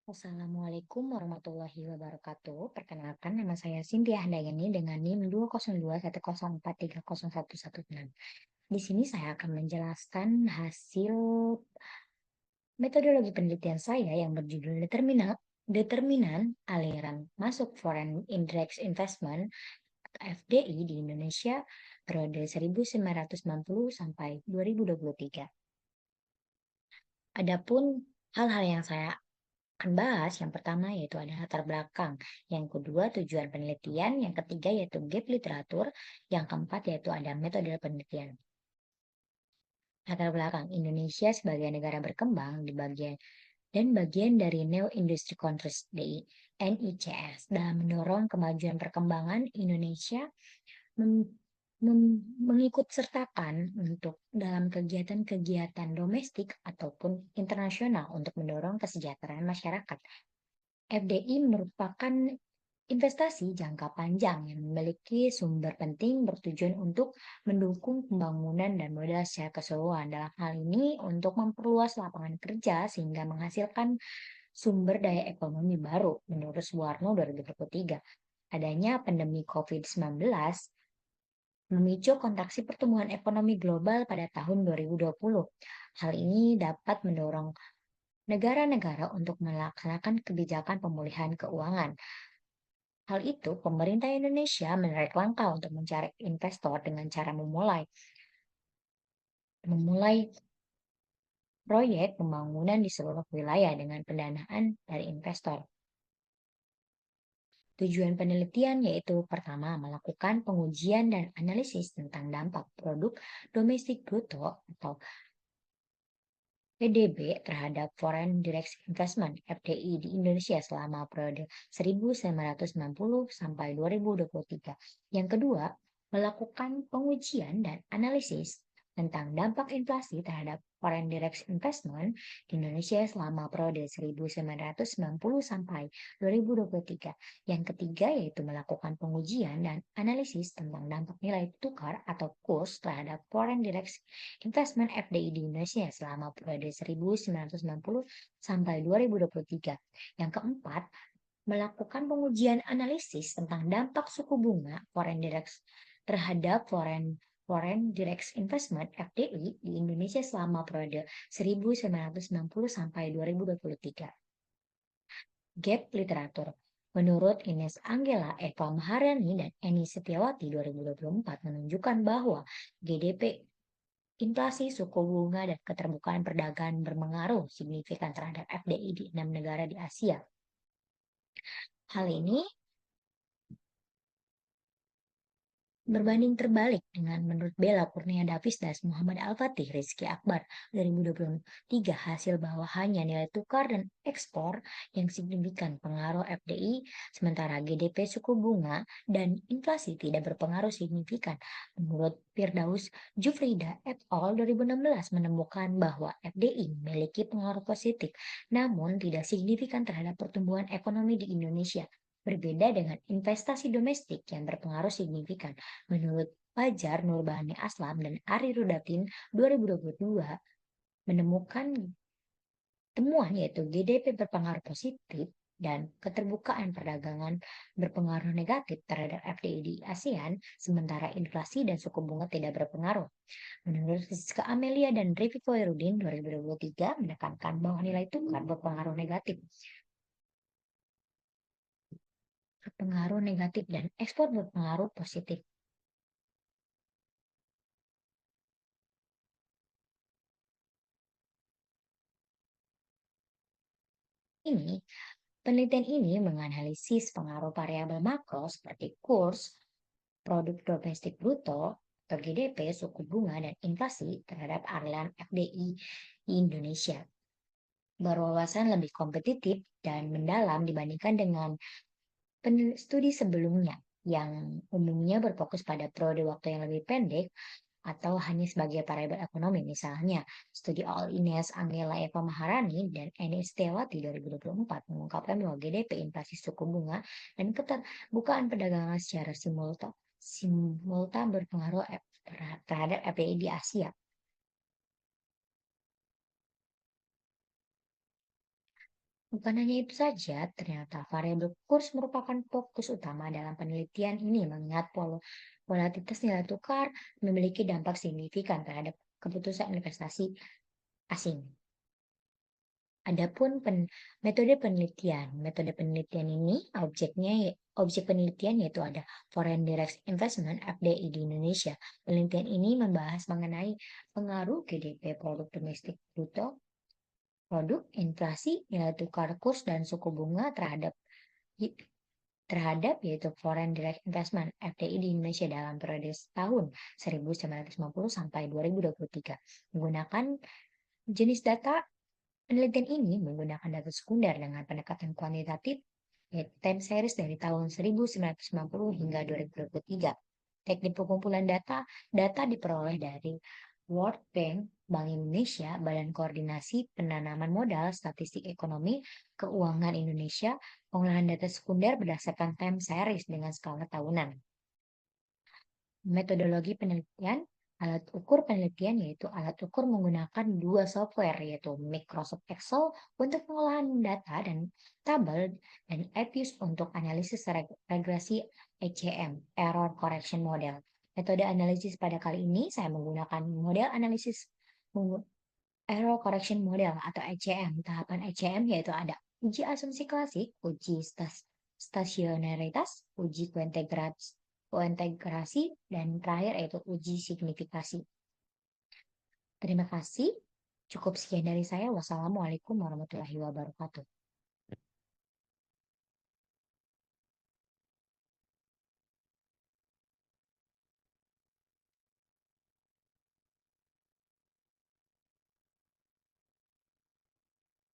Assalamualaikum warahmatullahi wabarakatuh. Perkenalkan, nama saya Cynthia Handayani dengan NIM 20210130116. Di sini saya akan menjelaskan hasil metodologi penelitian saya yang berjudul Determinan Aliran Masuk Foreign Indirect Investment (FDI) di Indonesia periode 1990 sampai 2023. Adapun hal-hal yang saya akan bahas, yang pertama yaitu ada latar belakang, yang kedua tujuan penelitian, yang ketiga yaitu gap literatur, yang keempat yaitu ada metode penelitian. Latar belakang Indonesia sebagai negara berkembang bagian dari Neo Industry Countries (NICS) dalam mendorong kemajuan perkembangan Indonesia mengikut sertakan untuk dalam kegiatan-kegiatan domestik ataupun internasional untuk mendorong kesejahteraan masyarakat. FDI merupakan investasi jangka panjang yang memiliki sumber penting bertujuan untuk mendukung pembangunan dan modal secara keseluruhan. Dalam hal ini untuk memperluas lapangan kerja sehingga menghasilkan sumber daya ekonomi baru. Menurut Suwarno 2023, adanya pandemi COVID-19 memicu kontraksi pertumbuhan ekonomi global pada tahun 2020. Hal ini dapat mendorong negara-negara untuk melaksanakan kebijakan pemulihan keuangan. Hal itu, pemerintah Indonesia menarik langkah untuk mencari investor dengan cara memulai proyek pembangunan di seluruh wilayah dengan pendanaan dari investor. Tujuan penelitian yaitu pertama, melakukan pengujian dan analisis tentang dampak produk domestik bruto atau PDB terhadap Foreign Direct Investment (FDI) di Indonesia selama periode 1990 sampai 2023. Yang kedua, melakukan pengujian dan analisis tentang dampak inflasi terhadap Foreign Direct Investment di Indonesia selama periode 1990 sampai 2023. Yang ketiga yaitu melakukan pengujian dan analisis tentang dampak nilai tukar atau kurs terhadap Foreign Direct Investment (FDI) di Indonesia selama periode 1990 sampai 2023. Yang keempat, melakukan pengujian analisis tentang dampak suku bunga foreign direct terhadap foreign direct investment (FDI) di Indonesia selama periode 1990 sampai 2023. Gap literatur. Menurut Ines Anggela, Eva Maharani, dan Eni Setiawati 2024 menunjukkan bahwa GDP, inflasi, suku bunga, dan keterbukaan perdagangan berpengaruh signifikan terhadap FDI di 6 negara di Asia. Hal ini berbanding terbalik dengan menurut Bella Kurnia Davis dan Muhammad Al-Fatih Rizky Akbar 2023, hasil bahwa hanya nilai tukar dan ekspor yang signifikan pengaruh FDI, sementara GDP, suku bunga, dan inflasi tidak berpengaruh signifikan. Menurut Firdaus Jufrida et al. 2016 menemukan bahwa FDI memiliki pengaruh positif, namun tidak signifikan terhadap pertumbuhan ekonomi di Indonesia. Berbeda dengan investasi domestik yang berpengaruh signifikan. Menurut Fajar Nurbahani Aslam dan Ari Rudatin 2022 menemukan temuan yaitu GDP berpengaruh positif dan keterbukaan perdagangan berpengaruh negatif terhadap FDI di ASEAN, sementara inflasi dan suku bunga tidak berpengaruh. Menurut Rizka Amelia dan Rivi Koirudin 2023 menekankan bahwa nilai tukar berpengaruh negatif dan ekspor berpengaruh positif. Penelitian ini menganalisis pengaruh variabel makro seperti kurs, produk domestik bruto atau GDP, suku bunga, dan inflasi terhadap aliran FDI di Indonesia. Berwawasan lebih kompetitif dan mendalam dibandingkan dengan studi sebelumnya yang umumnya berfokus pada periode waktu yang lebih pendek atau hanya sebagai variabel ekonomi. Misalnya, studi All Ines Anggela Eva Maharani dan Eni Setiawati 2024 mengungkapkan bahwa GDP, inflasi, suku bunga, dan keterbukaan perdagangan secara simultan berpengaruh terhadap FDI di Asia. Bukan hanya itu saja, ternyata variabel kurs merupakan fokus utama dalam penelitian ini mengingat volatilitas nilai tukar memiliki dampak signifikan terhadap keputusan investasi asing. Adapun metode penelitian ini objek penelitian yaitu ada Foreign Direct Investment (FDI) di Indonesia. Penelitian ini membahas mengenai pengaruh GDP produk domestik bruto, produk, inflasi, nilai tukar kurs dan suku bunga terhadap yaitu Foreign Direct Investment (FDI) di Indonesia dalam periode tahun 1950 sampai 2023. Menggunakan jenis data Penelitian ini menggunakan data sekunder dengan pendekatan kuantitatif, yaitu time series dari tahun 1990 hingga 2023. Teknik pengumpulan data diperoleh dari World Bank, Bank Indonesia, Badan Koordinasi Penanaman Modal, Statistik Ekonomi, Keuangan Indonesia, pengolahan data sekunder berdasarkan time series dengan skala tahunan. Metodologi penelitian, alat ukur penelitian yaitu alat ukur menggunakan dua software yaitu Microsoft Excel untuk pengolahan data dan tabel dan APIUS untuk analisis regresi ECM, Error Correction Model. Metode analisis pada kali ini saya menggunakan model analisis Error Correction Model atau ECM. Tahapan ECM yaitu ada uji asumsi klasik, uji stasionaritas, uji kointegrasi, dan terakhir yaitu uji signifikasi. Terima kasih. Cukup sekian dari saya. Wassalamualaikum warahmatullahi wabarakatuh.